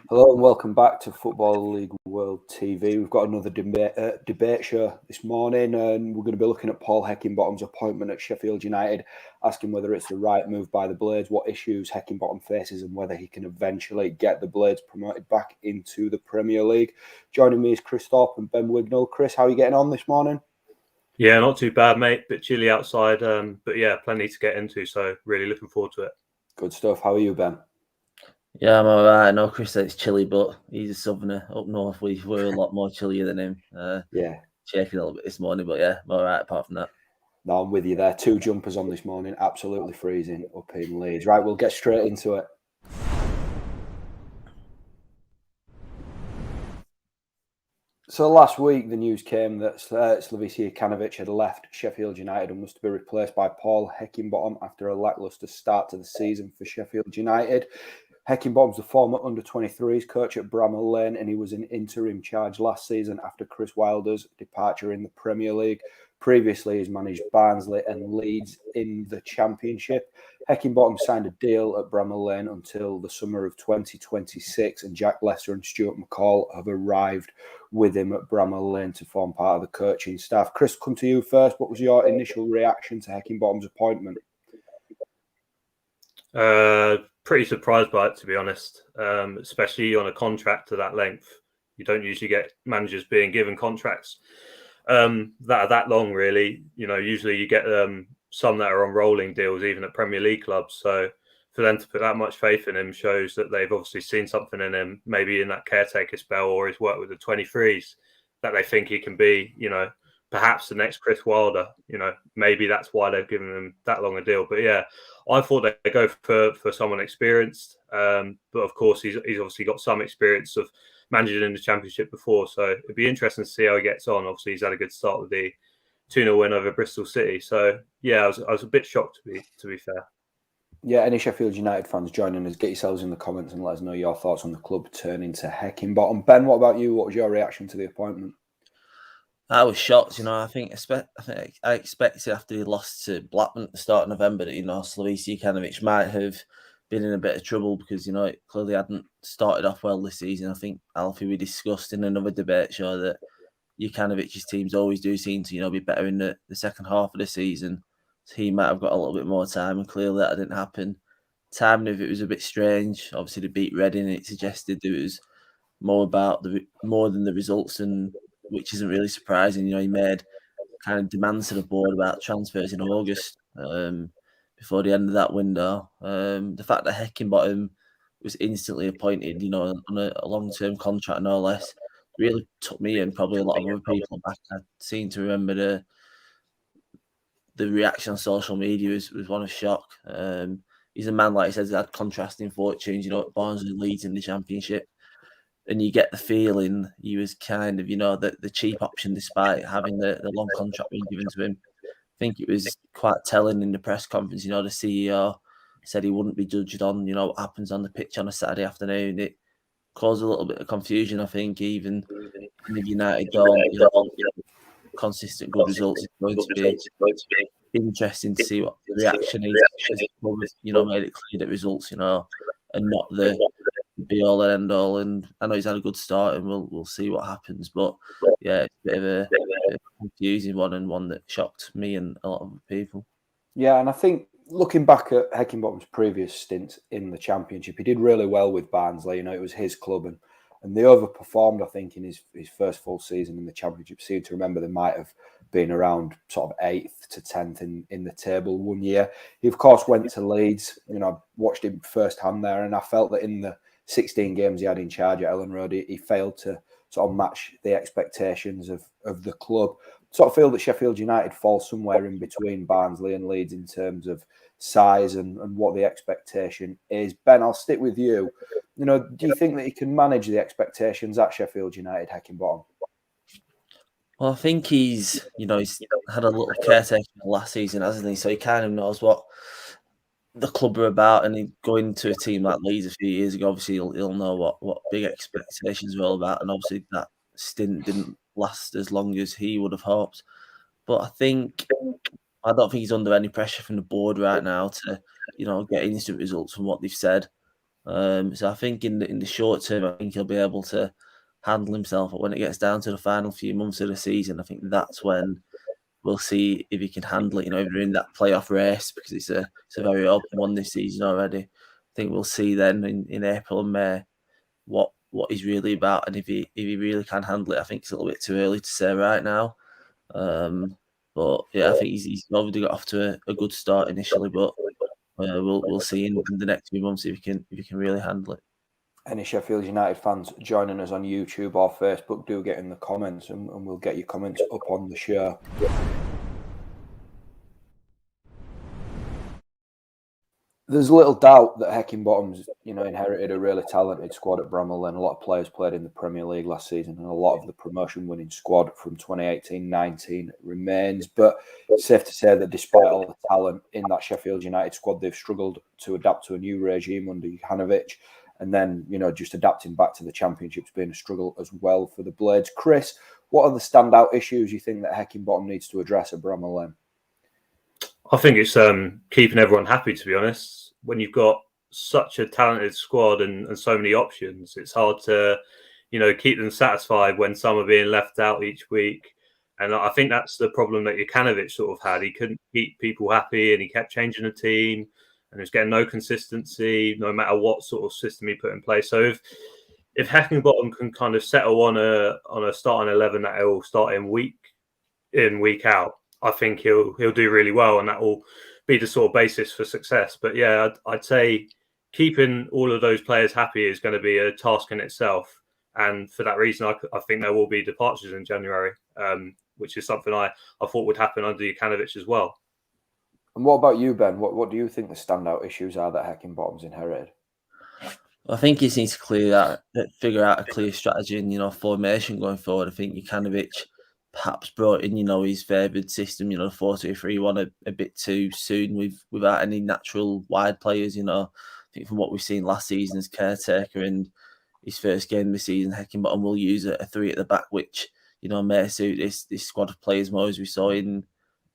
Hello and welcome back to Football League World TV. We've got another debate show this morning, and we're going to be looking at Paul Heckingbottom's appointment at Sheffield United, asking whether it's the right move by the Blades, what issues Heckingbottom faces, and whether he can eventually get the Blades promoted back into the Premier League. Joining me is Chris Thorpe and Ben Wignall. Chris, how are you getting on this morning? Yeah, not too bad, mate. Bit chilly outside, but yeah, plenty to get into. So really looking forward to it. Good stuff. How are you, Ben? Yeah, I'm all right. I know Chris said it's chilly, but he's a southerner. Up north, we're a lot more chillier than him. Yeah. Shaking a little bit this morning, but yeah, I'm all right apart from that. No, I'm with you there. 2 jumpers on this morning. Absolutely freezing up in Leeds. Right, we'll get straight into it. So last week, the news came that Slaviša Jokanovic had left Sheffield United and was to be replaced by Paul Heckingbottom after a lacklustre start to the season for Sheffield United. Heckingbottom's the former under-23s coach at Bramall Lane, and he was in interim charge last season after Chris Wilder's departure in the Premier League. Previously, he's managed Barnsley and Leeds in the Championship. Heckingbottom signed a deal at Bramall Lane until the summer of 2026, and Jack Lesser and Stuart McCall have arrived with him at Bramall Lane to form part of the coaching staff. Chris, come to you first. What was your initial reaction to Heckingbottom's appointment? Pretty surprised by it, to be honest, especially on a contract to that length. You don't usually get managers being given contracts that are that long, really. You know, usually you get some that are on rolling deals, even at Premier League clubs. So for them to put that much faith in him shows that they've obviously seen something in him, maybe in that caretaker spell or his work with the 23s, that they think he can be, you know, perhaps the next Chris Wilder. You know, maybe that's why they've given him that long a deal. But yeah, I thought they'd go for someone experienced. But of course, he's obviously got some experience of managing in the Championship before. So it'd be interesting to see how he gets on. Obviously, he's had a good start with the 2-0 win over Bristol City. So yeah, I was a bit shocked, to be fair. Yeah, any Sheffield United fans joining us, get yourselves in the comments and let us know your thoughts on the club turning to Heckingbottom. Ben, what about you? What was your reaction to the appointment? I was shocked, you know. I think I expected after he lost to Blackburn at the start of November that, you know, Slaviša Jokanovic might have been in a bit of trouble because, you know, it clearly hadn't started off well this season. I think, Alfie, we discussed in another debate show that Jokanovic's teams always do seem to, you know, be better in the second half of the season. So he might have got a little bit more time, and clearly that didn't happen. Timing of it was a bit strange. Obviously, to beat Reading, it suggested there was more than the results, and which isn't really surprising. You know, he made kind of demands to the board about transfers in August before the end of that window. The fact that Heckingbottom was instantly appointed, you know, on a long-term contract, no less, really took me and probably a lot of other people back. I seem to remember the reaction on social media was one of shock. He's a man, like he says, had contrasting fortunes, you know, at Barnsley Leeds in the Championship. And you get the feeling he was kind of, you know, the cheap option despite having the long contract being given to him. I think it was quite telling in the press conference, you know, the CEO said he wouldn't be judged on, you know, what happens on the pitch on a Saturday afternoon. It caused a little bit of confusion, I think, even in the United goal, you know, consistent good results. It's going to be interesting to see what the reaction is. You know, made it clear that results, you know, and not the be all and end all. And I know he's had a good start, and we'll see what happens. But yeah, it's a bit of a confusing one, and one that shocked me and a lot of people. Yeah, and I think looking back at Heckingbottom's previous stint in the Championship, he did really well with Barnsley. You know, it was his club, and they overperformed, I think, in his first full season in the Championship. Seem to remember they might have been around sort of 8th to 10th in the table one year. He, of course, went to Leeds. You know, I watched him firsthand there, and I felt that in the 16 games he had in charge at Ellen Road, he failed to sort of match the expectations of the club. Sort of feel that Sheffield United fall somewhere in between Barnsley and Leeds in terms of size and what the expectation is. Ben, I'll stick with you. You know, do you think that he can manage the expectations at Sheffield United, Heckingbottom? Well, I think he's had a little caretaker last season, hasn't he? So he kind of knows what the club are about, and he going to a team like Leeds a few years ago, obviously he'll know what big expectations are all about, and obviously that stint didn't last as long as he would have hoped. But I don't think he's under any pressure from the board right now to, you know, get instant results from what they've said. So I think in the short term, I think he'll be able to handle himself. But when it gets down to the final few months of the season, I think that's when we'll see if he can handle it. If they're in that playoff race, because it's a very open one this season already. I think we'll see then in April and May what he's really about, and if he really can handle it. I think it's a little bit too early to say right now. But yeah, I think he's already got off to a good start initially, but we'll see in the next few months if he can really handle it. Any Sheffield United fans joining us on YouTube or Facebook, do get in the comments and we'll get your comments up on the show. There's little doubt that Heckingbottom's, inherited a really talented squad at Bramall, and a lot of players played in the Premier League last season, and a lot of the promotion-winning squad from 2018-19 remains. But it's safe to say that despite all the talent in that Sheffield United squad, they've struggled to adapt to a new regime under Jokanovic, and then, just adapting back to the Championship's been a struggle as well for the Blades. Chris, what are the standout issues you think that Heckingbottom needs to address at Bramall Lane? I think it's keeping everyone happy, to be honest. When you've got such a talented squad and so many options, it's hard to, keep them satisfied when some are being left out each week. And I think that's the problem that Jokanovic sort of had. He couldn't keep people happy, and he kept changing the team, and he was getting no consistency, no matter what sort of system he put in place. So if Heckingbottom can kind of settle on a starting 11 that he'll start in week in, week out, I think he'll do really well, and that will be the sort of basis for success. But yeah, I'd say keeping all of those players happy is going to be a task in itself. And for that reason, I think there will be departures in January, which is something I thought would happen under Jokanovic as well. And what about you, Ben? What do you think the standout issues are that Heckingbottom's inherited? I think he needs to figure out a clear strategy and formation going forward. I think Jokanovic perhaps brought in his favoured system, the 4-2-3-1 a bit too soon without any natural wide players. I think from what we've seen last season as caretaker and his first game this season, Heckingbottom will use a 3 at the back, which may suit this squad of players more as we saw in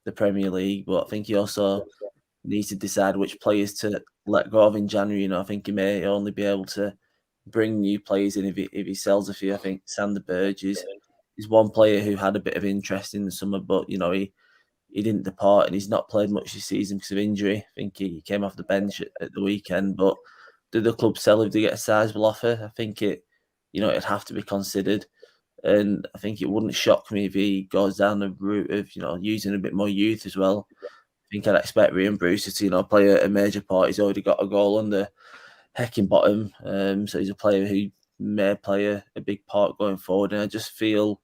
the Premier League. But I think he also needs to decide which players to let go of in January. I think he may only be able to bring new players in if he sells a few. I think Sander Berge is one player who had a bit of interest in the summer, but he didn't depart, and he's not played much this season because of injury. I think he came off the bench at the weekend. But did the club sell if they get a sizable offer? I think it'd have to be considered, and I think it wouldn't shock me if he goes down the route of using a bit more youth as well. I think I'd expect Ryan Brewster to play a major part. He's already got a goal under Heckingbottom, so he's a player who may play a big part going forward. And I just feel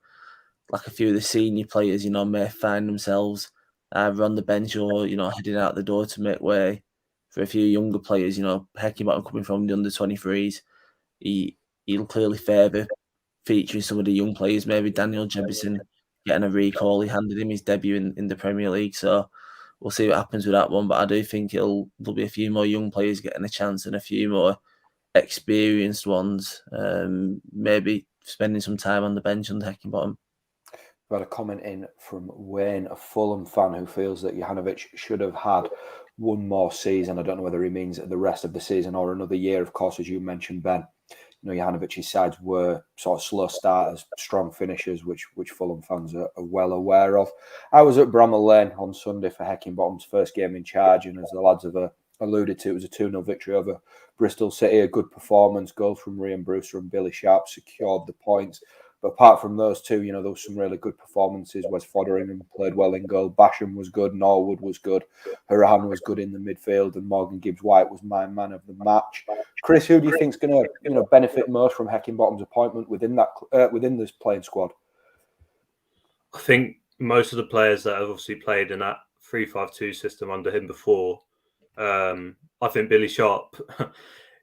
like a few of the senior players, may find themselves either on the bench or, heading out the door to make way for a few younger players. Heckingbottom coming from the under-23s, he'll clearly favour featuring some of the young players, maybe Daniel Jebison getting a recall. He handed him his debut in the Premier League, so we'll see what happens with that one. But I do think there'll be a few more young players getting a chance and a few more experienced ones, maybe spending some time on the bench under Heckingbottom. We've had a comment in from Wayne, a Fulham fan, who feels that Jokanovic should have had one more season. I don't know whether he means the rest of the season or another year. Of course, as you mentioned, Ben, Jokanovic's sides were sort of slow starters, strong finishers, which Fulham fans are well aware of. I was at Bramall Lane on Sunday for Heckingbottom's first game in charge, and as the lads have alluded to, it was a 2-0 victory over Bristol City. A good performance, goals from Ryan Brewster and Billy Sharp secured the points. But apart from those two, there was some really good performances. Wes Fotheringham played well in goal. Basham was good. Norwood was good. Hurahan was good in the midfield. And Morgan Gibbs-White was my man of the match. Chris, who do you think is going to benefit most from Heckingbottom's appointment within this playing squad? I think most of the players that have obviously played in that 3-5-2 system under him before, I think Billy Sharp...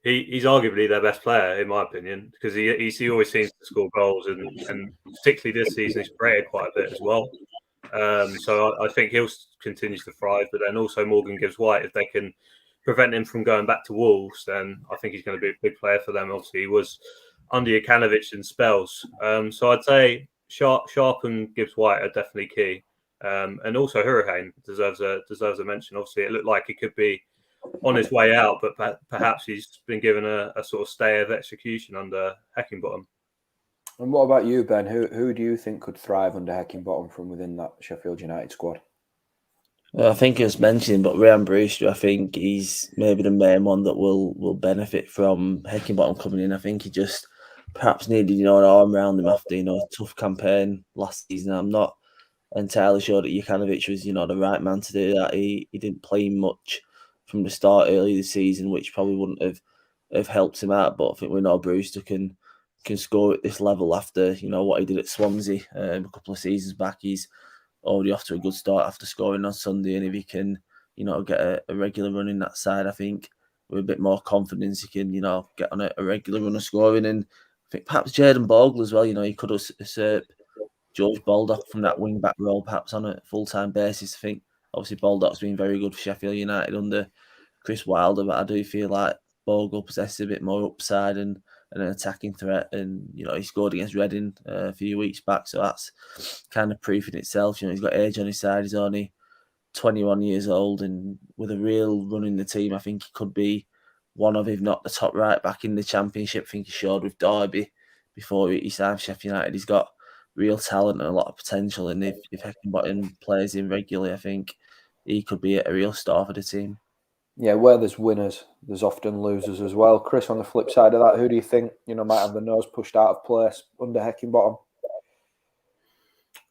He's arguably their best player, in my opinion, because he always seems to score goals, and particularly this season, he's created quite a bit as well. So I think he'll continue to thrive. But then also Morgan Gibbs-White, if they can prevent him from going back to Wolves, then I think he's going to be a big player for them. Obviously, he was under Jokanovic in spells. So I'd say Sharp and Gibbs-White are definitely key. And also Hurahan deserves a mention. Obviously, it looked like he could be on his way out, but perhaps he's been given a sort of stay of execution under Heckingbottom. And what about you, Ben? Who do you think could thrive under Heckingbottom from within that Sheffield United squad? I think it was mentioned, but Ryan Brewster, I think he's maybe the main one that will benefit from Heckingbottom coming in. I think he just perhaps needed, an arm around him after, a tough campaign last season. I'm not entirely sure that Jukanovic was, the right man to do that. He didn't play much from the start early this season, which probably wouldn't have helped him out. But I think we know Brewster can score at this level after, what he did at Swansea a couple of seasons back. He's already off to a good start after scoring on Sunday, and if he can, get a regular run in that side, I think with a bit more confidence, he can, get on a regular run of scoring. And I think perhaps Jayden Bogle as well, he could usurp George Baldock from that wing-back role, perhaps on a full-time basis. I think, obviously, Baldock's been very good for Sheffield United under Chris Wilder, but I do feel like Bogle possesses a bit more upside and an attacking threat. And, he scored against Reading a few weeks back, so that's kind of proof in itself. He's got age on his side. He's only 21 years old, and with a real run in the team, I think he could be one of, if not the top right back in the Championship. I think he showed with Derby before he signed Sheffield United. He's got real talent and a lot of potential, and if Heckingbottom plays in regularly, I think he could be a real star for the team. Yeah, where there's winners, there's often losers as well. Chris, on the flip side of that, who do you think might have the nose pushed out of place under Heckingbottom?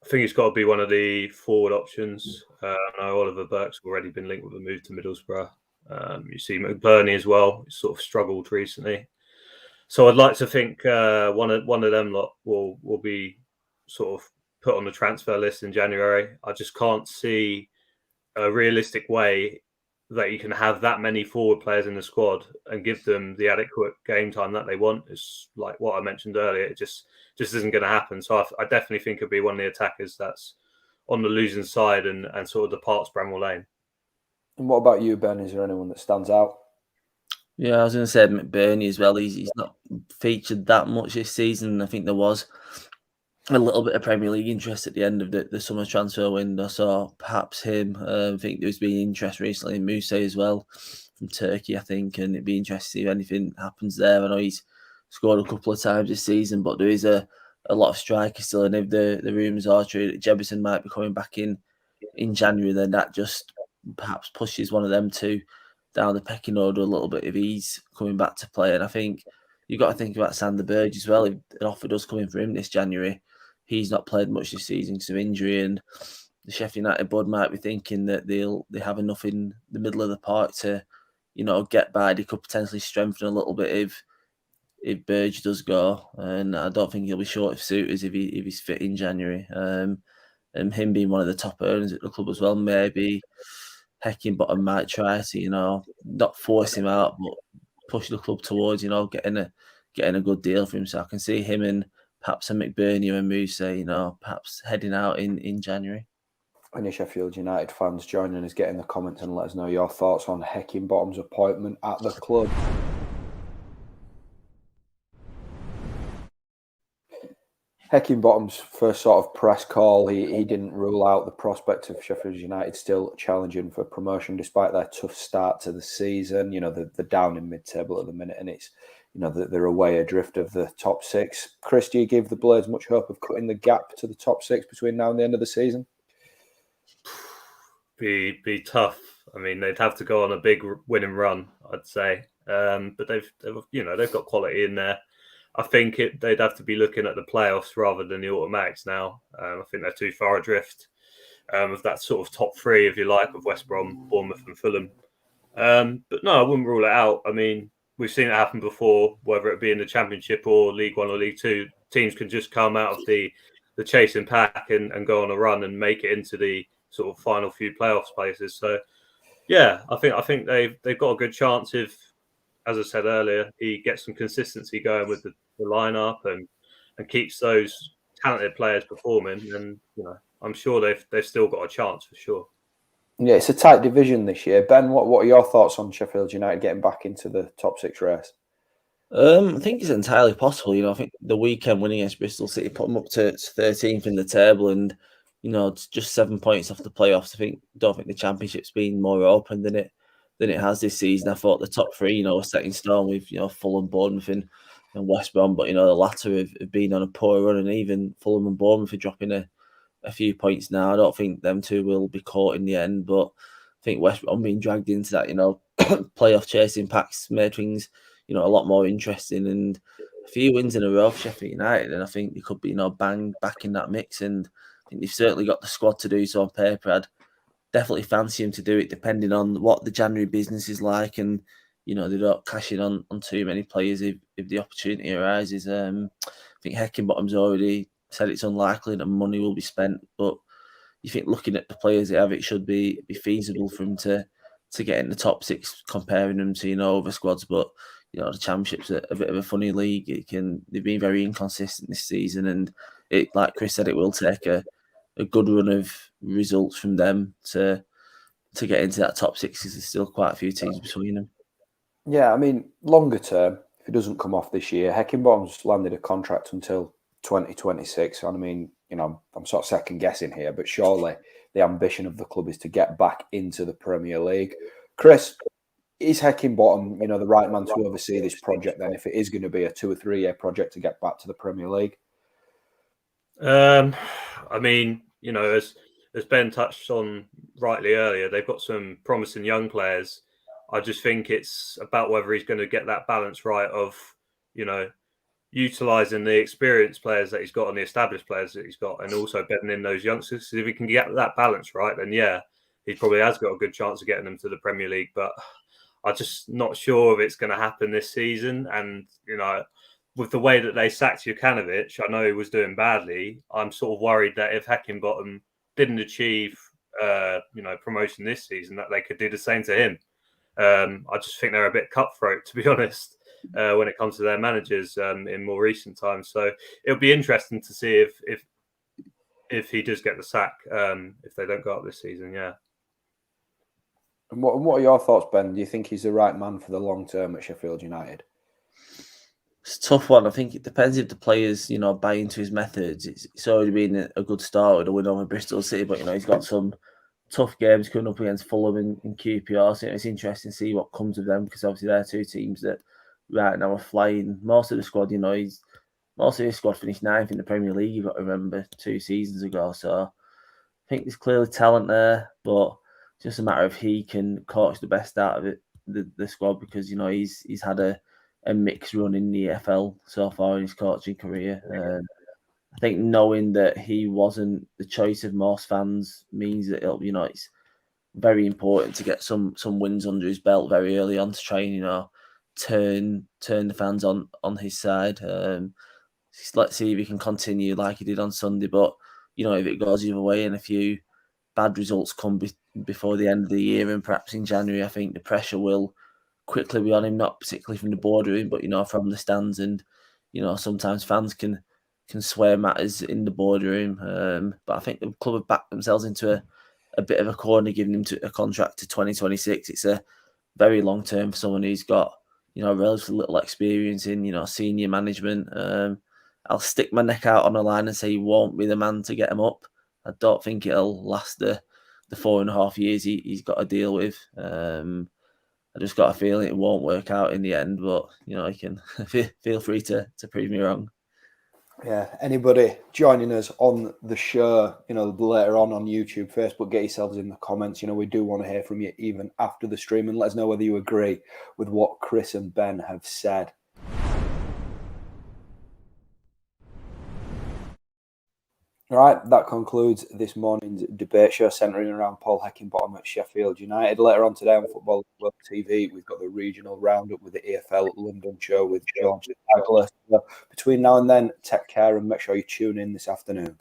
I think it's got to be one of the forward options. I know Oliver Burke's already been linked with a move to Middlesbrough. You see McBurney as well. He's sort of struggled recently. So I'd like to think one of them lot will be sort of put on the transfer list in January. I just can't see a realistic way that you can have that many forward players in the squad and give them the adequate game time that they want. It's like what I mentioned earlier. It just isn't going to happen. So I definitely think it'll be one of the attackers that's on the losing side and sort of departs Bramall Lane. And what about you, Ben? Is there anyone that stands out? Yeah, I was going to say McBurney as well. He's not featured that much this season. I think there was a little bit of Premier League interest at the end of the summer transfer window, so perhaps him. I think there's been interest recently in Muse as well from Turkey, I think, and it'd be interesting to see if anything happens there. I know he's scored a couple of times this season, but there is a lot of strikers still, and if the rumours are true that Jebison might be coming back in January, then that just perhaps pushes one of them two down the pecking order a little bit if he's coming back to play. And I think you've got to think about Sander Berge as well. If an offer does come in for him this January, he's not played much this season because of injury, and the Sheffield United board might be thinking that they have enough in the middle of the park to, get by. They could potentially strengthen a little bit if Berge does go, and I don't think he'll be short of suitors if he's fit in January. And him being one of the top earners at the club as well, maybe Heckingbottom might try to, not force him out, but push the club towards, getting a good deal for him. So I can see him and perhaps a McBurney and Muse, perhaps heading out in January. Any Sheffield United fans joining us, get in the comments and let us know your thoughts on Heckingbottom's appointment at the club. Heckingbottom's first sort of press call, he didn't rule out the prospect of Sheffield United still challenging for promotion despite their tough start to the season. They're down in mid-table at the minute, and it's they're away adrift of the top six. Chris, do you give the Blades much hope of cutting the gap to the top six between now and the end of the season? Be tough. I mean, they'd have to go on a big winning run, I'd say. But they've got quality in there. I think they'd have to be looking at the playoffs rather than the automatics now. I think they're too far adrift of that sort of top three, if you like, of West Brom, Bournemouth and Fulham. But no, I wouldn't rule it out. I mean, we've seen it happen before, whether it be in the Championship or League One or League Two. Teams can just come out of the chasing pack and go on a run and make it into the sort of final few playoffs places. So, yeah, I think they've got a good chance if, as I said earlier, he gets some consistency going with the lineup and keeps those talented players performing. And I'm sure they've still got a chance for sure. Yeah, it's a tight division this year. Ben, what are your thoughts on Sheffield United getting back into the top six race? I think it's entirely possible. I think the weekend win against Bristol City put them up to 13th in the table, and it's just 7 points off the playoffs. Don't think the Championship's been more open than it than it has this season. I thought the top three, are set in stone with, Fulham, Bournemouth and West Brom, but, the latter have been on a poor run, and even Fulham and Bournemouth are dropping a few points now. I don't think them two will be caught in the end, but I think West Brom being dragged into that, playoff chasing packs made things, a lot more interesting, and a few wins in a row for Sheffield United, and I think they could be, bang back in that mix, and I think they've certainly got the squad to do so on paper. I'd definitely fancy him to do it, depending on what the January business is like, and they don't cash in on too many players if the opportunity arises. I think Heckingbottom's already said it's unlikely that money will be spent, but you think looking at the players they have, it should be feasible for them to get in the top six, comparing them to other squads. But the Championship's a bit of a funny league. They've been very inconsistent this season, and like Chris said, it will take a good run of results from them to get into that top six, because there's still quite a few teams between them. Yeah, I mean, longer term, if it doesn't come off this year, Heckingbottom's landed a contract until 2026. And I mean, I'm sort of second guessing here, but surely the ambition of the club is to get back into the Premier League. Chris, is Heckingbottom, the right man to oversee this project then, if it is going to be a 2 or 3 year project to get back to the Premier League? I mean, as Ben touched on rightly earlier, they've got some promising young players. I just think it's about whether he's going to get that balance right of, utilising the experienced players that he's got and the established players that he's got, and also bedding in those youngsters. Because if he can get that balance right, then yeah, he probably has got a good chance of getting them to the Premier League. But I'm just not sure if it's going to happen this season. And, with the way that they sacked Jokanovic, I know he was doing badly. I'm sort of worried that if Heckingbottom didn't achieve, promotion this season, that they could do the same to him. I just think they're a bit cutthroat, to be honest, when it comes to their managers in more recent times. So it'll be interesting to see if he does get the sack, if they don't go up this season. Yeah. And what are your thoughts, Ben? Do you think he's the right man for the long term at Sheffield United? It's a tough one. I think it depends if the players, buy into his methods. It's already been a good start with a win over Bristol City, but he's got some tough games coming up against Fulham and QPR. So it's interesting to see what comes of them, because obviously they're two teams that right now are flying. Most of the squad, most of his squad finished 9th in the Premier League, you've got to remember, 2 seasons ago. So I think there's clearly talent there, but it's just a matter of he can coach the best out of it, the squad, because he's had a mixed run in the EFL so far in his coaching career. I think knowing that he wasn't the choice of most fans means that it's very important to get some wins under his belt very early on to try and turn the fans on his side. Let's see if he can continue like he did on Sunday. But if it goes the other way and a few bad results come before the end of the year and perhaps in January, I think the pressure will quickly be on him, not particularly from the boardroom, but from the stands. And sometimes fans can sway matters in the boardroom. But I think the club have backed themselves into a bit of a corner, giving him a contract to 2026. It's a very long term for someone who's got relatively little experience in senior management. I'll stick my neck out on the line and say he won't be the man to get him up. I don't think it'll last the 4.5 years he's got to deal with. I just got a feeling it won't work out in the end, but you can feel free to prove me wrong. Yeah, anybody joining us on the show, later on YouTube, Facebook, get yourselves in the comments. We do want to hear from you even after the stream, and let us know whether you agree with what Chris and Ben have said. All right, that concludes this morning's debate show centering around Paul Heckingbottom at Sheffield United. Later on today on Football World TV, we've got the regional roundup with the EFL London show with George Douglas. So between now and then, take care and make sure you tune in this afternoon.